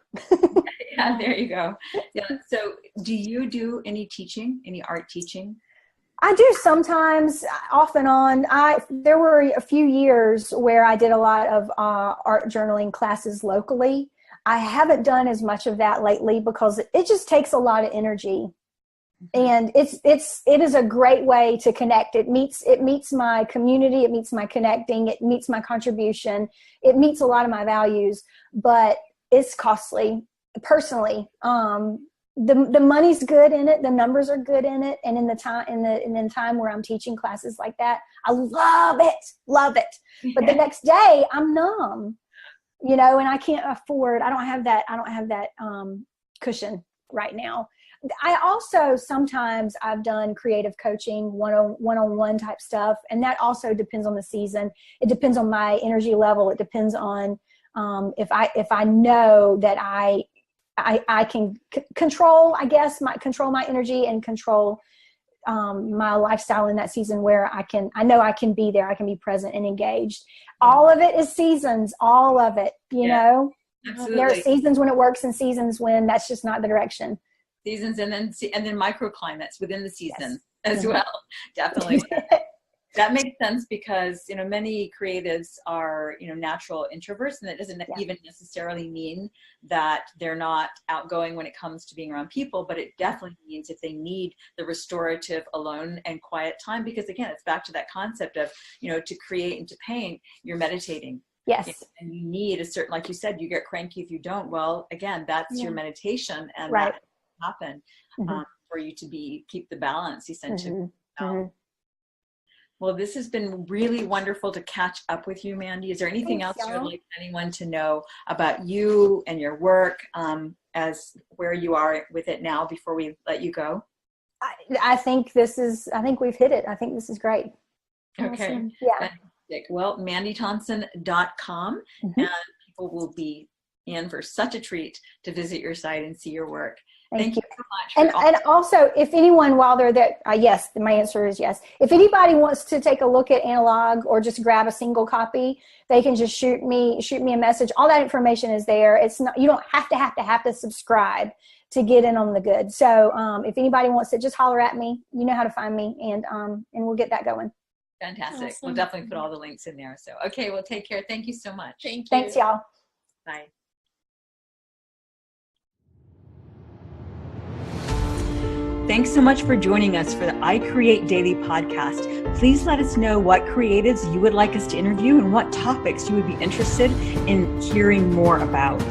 Yeah, there you go. Yeah. So do you do any teaching, any art teaching? I do sometimes, off and on. There were a few years where I did a lot of art journaling classes locally. I haven't done as much of that lately because it just takes a lot of energy. And it is a great way to connect. It meets my community. It meets my connecting. It meets my contribution. It meets a lot of my values, but it's costly. Personally, the money's good in it. The numbers are good in it. And in the time where I'm teaching classes like that, I love it. But the next day I'm numb, and I can't afford. I don't have that cushion right now. I also sometimes I've done creative coaching, one-on-one type stuff, and that also depends on the season. It depends on my energy level. It depends on if I know that I can control, I guess, control my energy and control my lifestyle in that season where I know I can be there. I can be present and engaged. All of it is seasons. All of it, you know. Absolutely. There are seasons when it works and seasons when that's just not the direction. Seasons and then microclimates within the season as well. Definitely. That makes sense because, many creatives are, natural introverts, and that doesn't even necessarily mean that they're not outgoing when it comes to being around people, but it definitely means if they need the restorative alone and quiet time, because again, it's back to that concept of, to create and to paint, you're meditating. Yes. And you need a certain, like you said, you get cranky if you don't. Well, again, that's your meditation, and right. that happen for you to keep the balance essentially. Well, this has been really wonderful to catch up with you, Mandy. Is there anything else you would like anyone to know about you and your work as where you are with it now before we let you go? I think we've hit it. I think this is great. Okay. Awesome. Yeah. Fantastic. Well, mandythompson.com and people will be in for such a treat to visit your site and see your work. Thank you so much. And also, if anyone, while they're there, yes, my answer is yes. If anybody wants to take a look at analog or just grab a single copy, they can just shoot me a message. All that information is there. It's not, you don't have to subscribe to get in on the good. So if anybody wants to, just holler at me. You know how to find me, and we'll get that going. Fantastic. Awesome. We'll definitely put all the links in there. So, okay, well, take care. Thank you so much. Thank you. Thanks, y'all. Bye. Thanks so much for joining us for the I Create Daily podcast. Please let us know what creatives you would like us to interview and what topics you would be interested in hearing more about.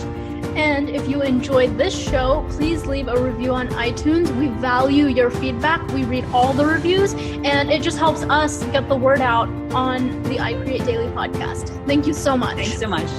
And if you enjoyed this show, please leave a review on iTunes. We value your feedback. We read all the reviews, and it just helps us get the word out on the I Create Daily podcast. Thank you so much. Thanks so much.